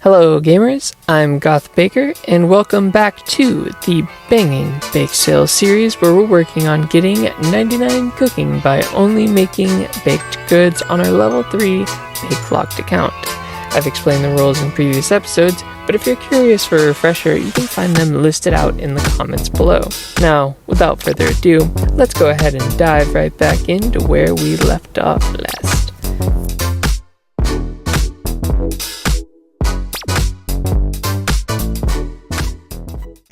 Hello gamers, I'm Goth Baker, and welcome back to the Banging Bake Sale series where we're working on getting 99 cooking by only making baked goods on our level 3 BAKELOCKED account. I've explained the rules in previous episodes, but if you're curious for a refresher, you can find them listed out in the comments below. Now, without further ado, let's go ahead and dive right back into where we left off last.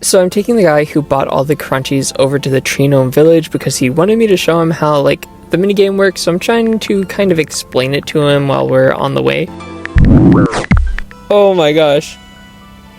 So I'm taking the guy who bought all the crunchies over to the Tree Gnome village because he wanted me to show him how, the minigame works, so I'm trying to kind of explain it to him while we're on the way. Oh my gosh.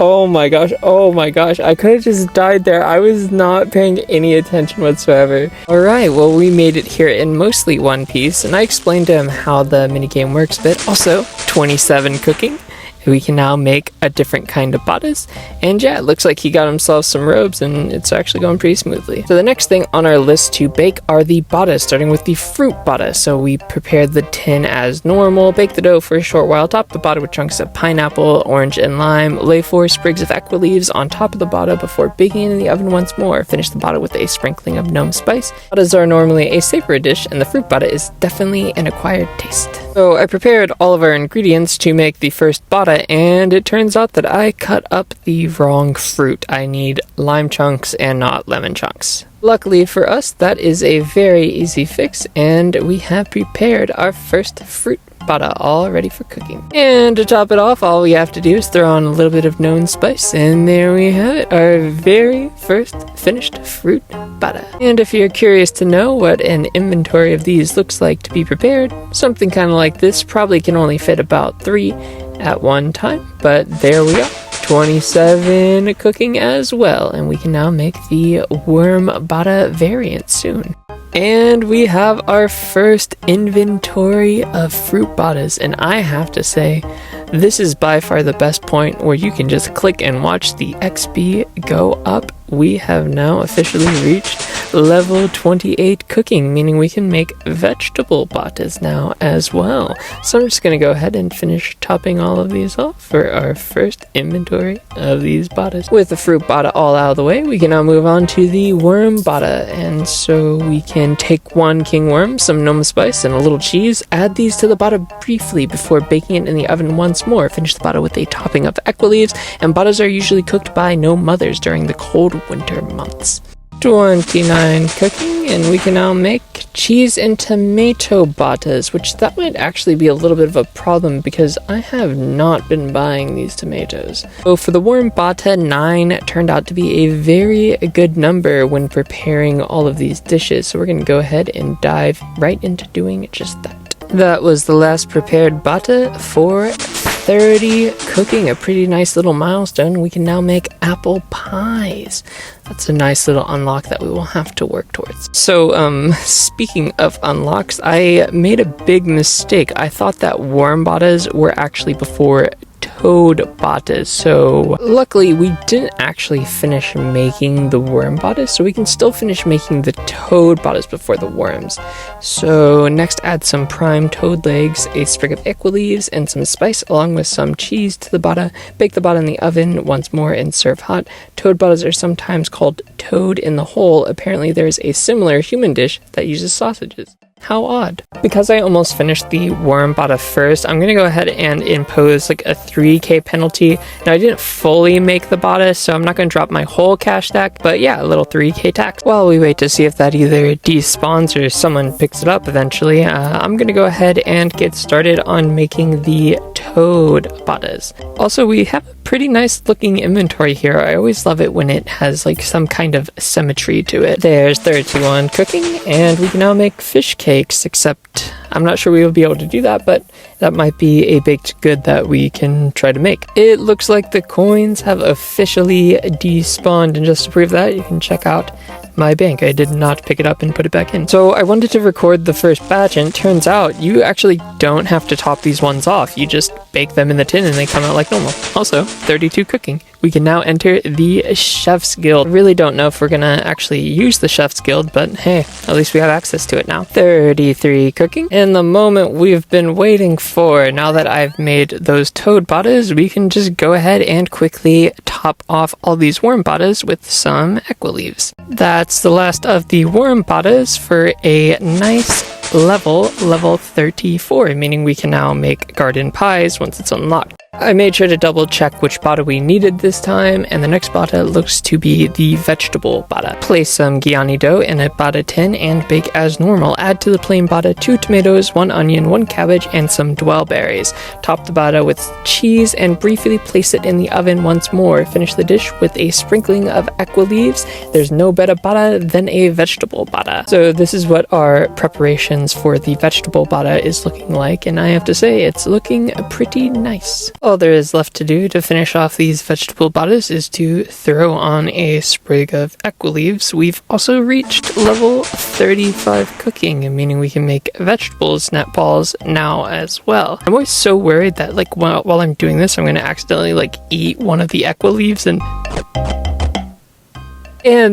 Oh my gosh. Oh my gosh. I could have just died there. I was not paying any attention whatsoever. Alright, well we made it here in mostly one piece, and I explained to him how the minigame works, but also 27 cooking. We can now make a different kind of BATTAS, and yeah, it looks like he got himself some robes and it's actually going pretty smoothly. So the next thing on our list to bake are the BATTAS, starting with the fruit BATTAS. So we prepared the tin as normal, bake the dough for a short while, top the BATTA with chunks of pineapple, orange, and lime, lay 4 sprigs of equi leaves on top of the BATTA before baking it in the oven once more. Finish the BATTA with a sprinkling of gnome spice. BATTAS are normally a safer dish, and the fruit BATTA is definitely an acquired taste. So I prepared all of our ingredients to make the first BATTA, and it turns out that I cut up the wrong fruit. I need lime chunks and not lemon chunks. Luckily for us, that is a very easy fix, and we have prepared our first fruit BATTA all ready for cooking. And to top it off, all we have to do is throw on a little bit of gnome spice, and there we have it, our very first finished fruit BATTA. And if you're curious to know what an inventory of these looks like to be prepared, something kind of like this probably can only fit about 3 at one time, but there we are. 27 cooking as well, and we can now make the worm BATTA variant soon. And we have our first inventory of fruit BATTAs, and I have to say, this is by far the best point where you can just click and watch the XP go up. We have now officially reached level 28 cooking, meaning we can make vegetable BATTAs now as well. So I'm just going to go ahead and finish topping all of these off for our first inventory of these BATTAs. With the fruit BATTA all out of the way, we can now move on to the worm BATTA. And so we can take 1 king worm, some gnome spice, and a little cheese, add these to the BATTA briefly before baking it in the oven once more. Finish the BATTA with a topping of equi leaves, and BATTAs are usually cooked by gnome mothers during the cold winter months. 29 cooking, and we can now make cheese and tomato BATTAs, which that might actually be a little bit of a problem because I have not been buying these tomatoes. So for the worm BATTA, 9 turned out to be a very good number when preparing all of these dishes, so we're going to go ahead and dive right into doing just that. That was the last prepared BATTA for 30 cooking, a pretty nice little milestone. We can now make apple pies. That's a nice little unlock that we will have to work towards. So, speaking of unlocks, I made a big mistake. I thought that worm BATTAs were actually before toad BATTAs, so luckily we didn't actually finish making the worm BATTAs, so we can still finish making the toad BATTAs before the worms. So next, add some prime toad legs, a sprig of equi leaves, and some spice along with some cheese to the BATTA. Bake the BATTA in the oven once more and serve hot. Toad BATTAs are sometimes called toad in the hole. Apparently there's a similar human dish that uses sausages. How odd. Because I almost finished the worm BATTA first, I'm going to go ahead and impose a 3k penalty. Now, I didn't fully make the BATTA, so I'm not going to drop my whole cash stack, but yeah, a little 3k tax. While we wait to see if that either despawns or someone picks it up eventually, I'm going to go ahead and get started on making the toad BATTAs. Also, we have a pretty nice looking inventory here. I always love it when it has some kind of symmetry to it. There's 31 cooking, and we can now make fish cakes, except I'm not sure we will be able to do that, but that might be a baked good that we can try to make. It looks like the coins have officially despawned, and just to prove that, you can check out my bank. I did not pick it up and put it back in. So I wanted to record the first batch, and it turns out you actually don't have to top these ones off. You just bake them in the tin and they come out like normal. Also, 32 cooking, we can now enter the Chef's Guild. I really don't know if we're gonna actually use the Chef's Guild, but hey, at least we have access to it now. 33 cooking. And the moment we've been waiting for, now that I've made those toad BATTAs, we can just go ahead and quickly top off all these worm BATTAs with some equi leaves. That's the last of the worm BATTAs for a nice level 34, meaning we can now make garden pies once it's unlocked. I made sure to double check which BATTA we needed this time, and the next BATTA looks to be the vegetable BATTA. Place some Ghiani dough in a BATTA tin and bake as normal. Add to the plain BATTA 2 tomatoes, 1 onion, 1 cabbage, and some dwell berries. Top the BATTA with cheese and briefly place it in the oven once more. Finish the dish with a sprinkling of equi leaves. There's no better BATTA than a vegetable BATTA. So this is what our preparations for the vegetable BATTA is looking like, and I have to say it's looking pretty nice. All there is left to do to finish off these vegetable BATTAs is to throw on a sprig of equi leaves. We've also reached level 35 cooking, meaning we can make vegetable snap balls now as well. I'm always so worried that like while I'm doing this, I'm going to accidentally like eat one of the equi leaves and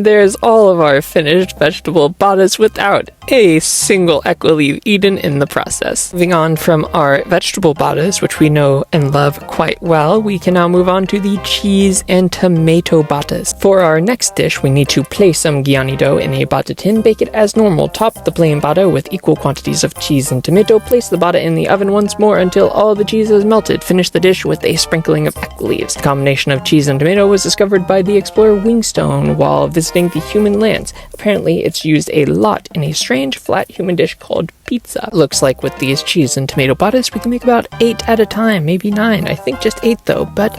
there's all of our finished vegetable BATTAs without a single equi leaf eaten in the process. Moving on from our vegetable BATTAs, which we know and love quite well, we can now move on to the cheese and tomato BATTAs. For our next dish, we need to place some Ghiani dough in a BATTA tin, bake it as normal. Top the plain BATTA with equal quantities of cheese and tomato. Place the BATTA in the oven once more until all the cheese is melted. Finish the dish with a sprinkling of equi leaves. The combination of cheese and tomato was discovered by the explorer Wingstone while visiting the human lands. Apparently, it's used a lot in a strange flat human dish called pizza. Looks like with these cheese and tomato BATTAs, we can make about 8 at a time, maybe 9. I think just 8 though, but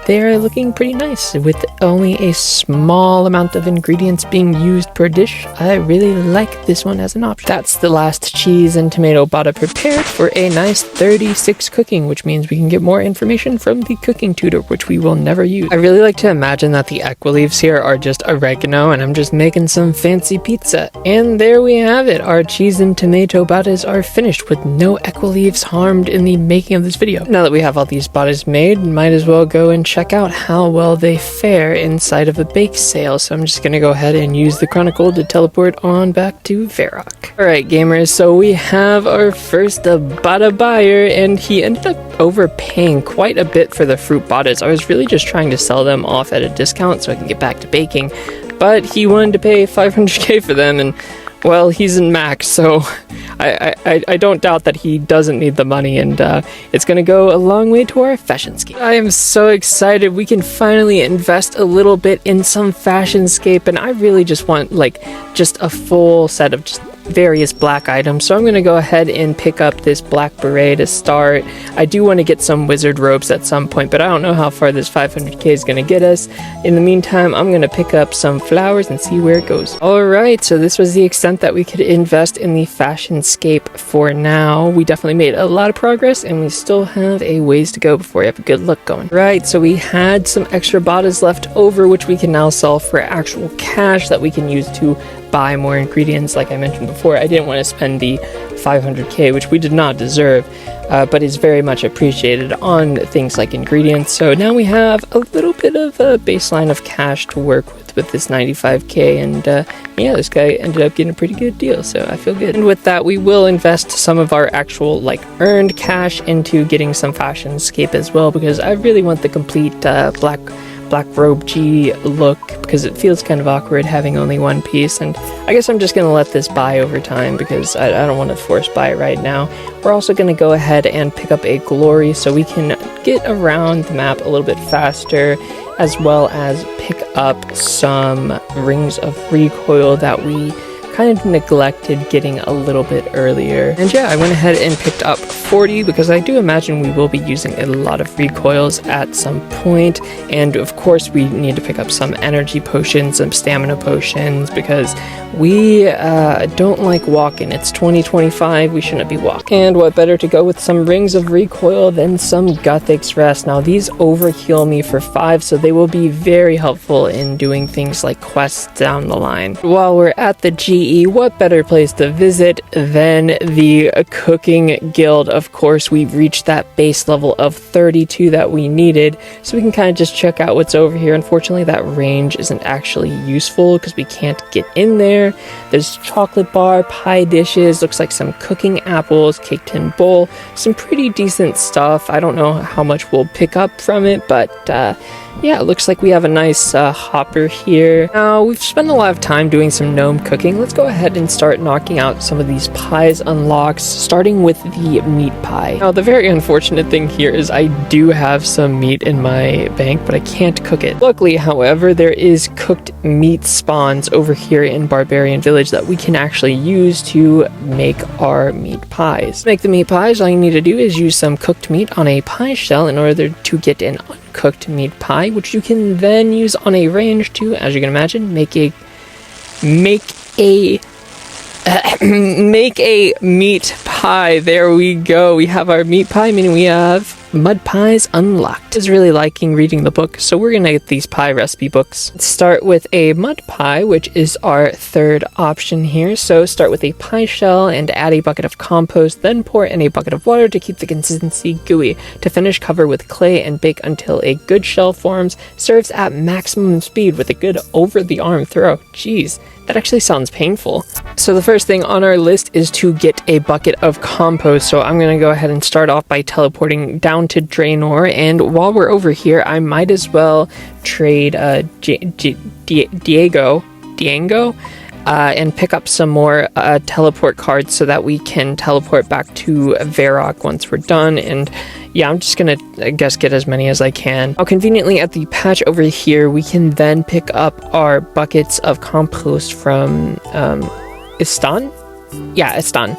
they're looking pretty nice. With only a small amount of ingredients being used per dish, I really like this one as an option. That's the last cheese and tomato BATTA prepared for a nice 36 cooking, which means we can get more information from the cooking tutor, which we will never use. I really like to imagine that the equi leaves here are just oregano and I'm just making some fancy pizza. And there we have it. Our cheese and tomato BATTAs are finished with no equi leaves harmed in the making of this video. Now that we have all these BATTAs made, might as well go and check out how well they fare inside of a bake sale. So I'm just gonna go ahead and use the Chronicle to teleport on back to Varrock. Alright gamers, so we have our first BATTA buyer, and he ended up overpaying quite a bit for the fruit BATTAs. I was really just trying to sell them off at a discount so I can get back to baking, but he wanted to pay 500k for them, and well, he's in max, so I don't doubt that he doesn't need the money, and it's gonna go a long way to our fashionscape. I am so excited. We can finally invest a little bit in some fashionscape, and I really just want like just a full set of just various black items, so I'm going to go ahead and pick up this black beret to start. I do want to get some wizard robes at some point, but I don't know how far this 500k is going to get us. In the meantime, I'm going to pick up some flowers and see where it goes. Alright, so this was the extent that we could invest in the fashionscape for now. We definitely made a lot of progress, and we still have a ways to go before we have a good look going. Right, so we had some extra BATTAs left over, which we can now sell for actual cash that we can use to buy more ingredients. Like I mentioned before, I didn't want to spend the 500k, which we did not deserve, but is very much appreciated on things like ingredients. So now we have a little bit of a baseline of cash to work with this 95k, and yeah, this guy ended up getting a pretty good deal, so I feel good. And with that, we will invest some of our actual like earned cash into getting some fashionscape as well, because I really want the complete black robe G look, because it feels kind of awkward having only one piece, and I guess I'm just going to let this buy over time because I don't want to force buy it right now. We're also going to go ahead and pick up a glory so we can get around the map a little bit faster, as well as pick up some rings of recoil that we kind of neglected getting a little bit earlier. And yeah, I went ahead and picked up 40 because I do imagine we will be using a lot of recoils at some point. And of course we need to pick up some energy potions, some stamina potions, because we don't like walking. It's 2025, we shouldn't be walking. And what better to go with some rings of recoil than some Guthix Rest. Now these overheal me for 5, so they will be very helpful in doing things like quests down the line. While we're at the GE, what better place to visit than the Cooking Guild? Of of course, we've reached that base level of 32 that we needed, so we can kind of just check out what's over here. Unfortunately, that range isn't actually useful because we can't get in there. There's chocolate bar, pie dishes, looks like some cooking apples, cake tin bowl, some pretty decent stuff. I don't know how much we'll pick up from it, but yeah, it looks like we have a nice hopper here. Now, we've spent a lot of time doing some gnome cooking. Let's go ahead and start knocking out some of these pies unlocks, starting with the meat pie. Now, the very unfortunate thing here is I do have some meat in my bank, but I can't cook it. Luckily, however, there is cooked meat spawns over here in Barbarian Village that we can actually use to make our meat pies. To make the meat pies, all you need to do is use some cooked meat on a pie shell in order to get an uncooked meat pie, which you can then use on a range to, as you can imagine, make a meat pie. There we go. We have our meat pie, meaning we have mud pies unlocked. I was really liking reading the book, so we're gonna get these pie recipe books. Let's start with a mud pie, which is our third option here. So start with a pie shell and add a bucket of compost, then pour in a bucket of water to keep the consistency gooey. To finish, cover with clay and bake until a good shell forms. Serves at maximum speed with a good over-the-arm throw. Jeez, that actually sounds painful. So the first thing on our list is to get a bucket of compost. So I'm going to go ahead and start off by teleporting down to Draenor. And while we're over here, I might as well trade Diego, and pick up some more teleport cards so that we can teleport back to Varrock once we're done. And yeah, I'm just gonna, I guess, get as many as I can. Now, conveniently at the patch over here, we can then pick up our buckets of compost from Istan? Yeah, Istan.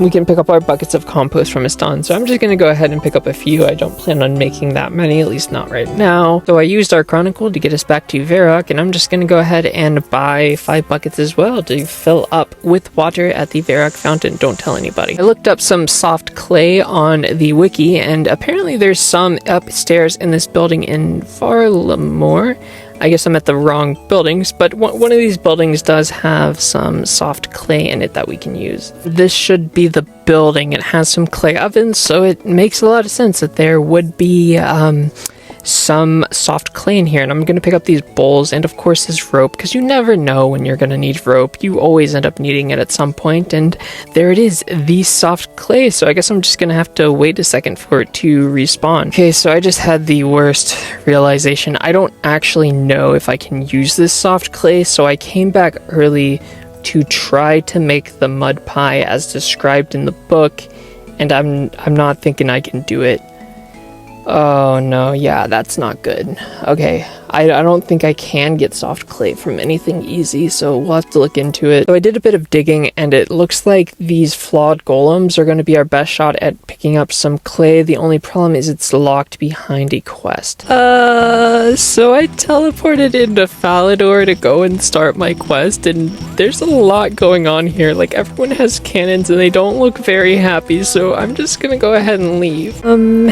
We can pick up our buckets of compost from Istan. So I'm just going to go ahead and pick up a few. I don't plan on making that many, at least not right now. So I used our Chronicle to get us back to Varrock, and I'm just going to go ahead and buy 5 buckets as well to fill up with water at the Varrock fountain. Don't tell anybody. I looked up some soft clay on the wiki, and apparently there's some upstairs in this building in Farlamore. I guess I'm at the wrong buildings, but one of these buildings does have some soft clay in it that we can use. This should be the building. It has some clay ovens, so it makes a lot of sense that there would be some soft clay in here. And I'm going to pick up these bowls and, of course, this rope, because you never know when you're going to need rope. You always end up needing it at some point, and there it is, the soft clay. So I guess I'm just going to have to wait a second for it to respawn. Okay, so I just had the worst realization. I don't actually know if I can use this soft clay, so I came back early to try to make the mud pie as described in the book, and I'm not thinking I can do it. Oh no, yeah, that's not good. Okay, I don't think I can get soft clay from anything easy, so we'll have to look into it. So I did a bit of digging, and it looks like these flawed golems are going to be our best shot at picking up some clay. The only problem is it's locked behind a quest. So I teleported into Falador to go and start my quest, and there's a lot going on here. Like, everyone has cannons, and they don't look very happy, so I'm just gonna go ahead and leave.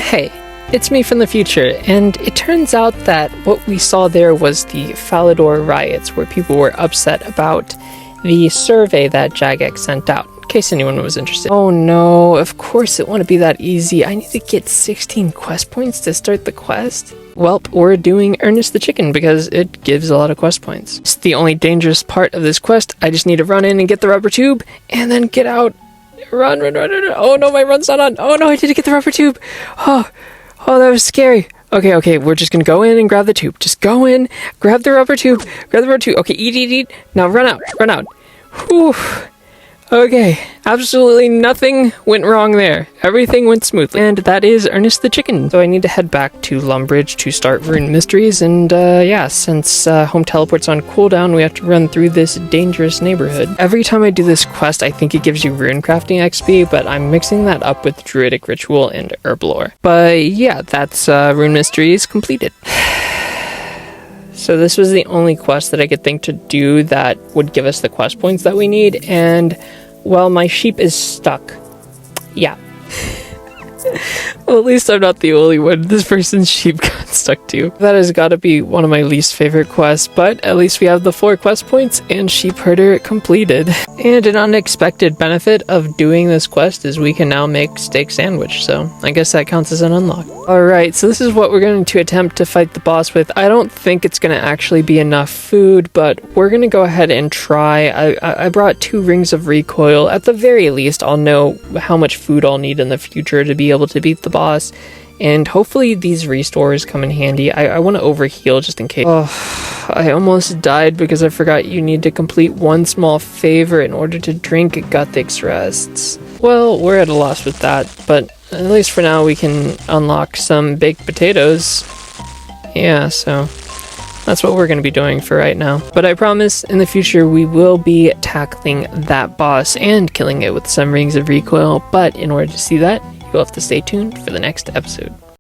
Hey. It's me from the future, and it turns out that what we saw there was the Falador riots, where people were upset about the survey that Jagex sent out, in case anyone was interested. Oh no, of course it wouldn't be that easy. I need to get 16 quest points to start the quest. Welp, we're doing Ernest the Chicken because it gives a lot of quest points. It's the only dangerous part of this quest. I just need to run in and get the rubber tube, and then get out. Run. Oh no, my run's not on. Oh no, I didn't get the rubber tube. Oh, that was scary. Okay, we're just gonna go in and grab the tube. Just go in, grab the rubber tube, Okay, eat. Now run out. Whew. Okay, absolutely nothing went wrong there. Everything went smoothly. And that is Ernest the Chicken. So I need to head back to Lumbridge to start Rune Mysteries. And yeah, since home teleport's on cooldown, we have to run through this dangerous neighborhood. Every time I do this quest, I think it gives you rune crafting XP, but I'm mixing that up with Druidic Ritual and Herblore. But yeah, that's Rune Mysteries completed. So this was the only quest that I could think to do that would give us the quest points that we need, and, well, my sheep is stuck. Yeah. Well, at least I'm not the only one this person's sheep got stuck to. That has got to be one of my least favorite quests, but at least we have the 4 quest points and sheep herder completed. And an unexpected benefit of doing this quest is we can now make steak sandwich, so I guess that counts as an unlock. Alright, so this is what we're going to attempt to fight the boss with. I don't think it's going to actually be enough food, but we're going to go ahead and try. I brought 2 rings of recoil. At the very least, I'll know how much food I'll need in the future to be able to beat the boss, and hopefully these restores come in handy. I want to overheal just in case. Oh, I almost died because I forgot you need to complete 1 small favor in order to drink Guthix rests. Well, we're at a loss with that, but at least for now we can unlock some baked potatoes. Yeah, so that's what we're going to be doing for right now. But I promise in the future we will be tackling that boss and killing it with some rings of recoil, but in order to see that, you'll have to stay tuned for the next episode.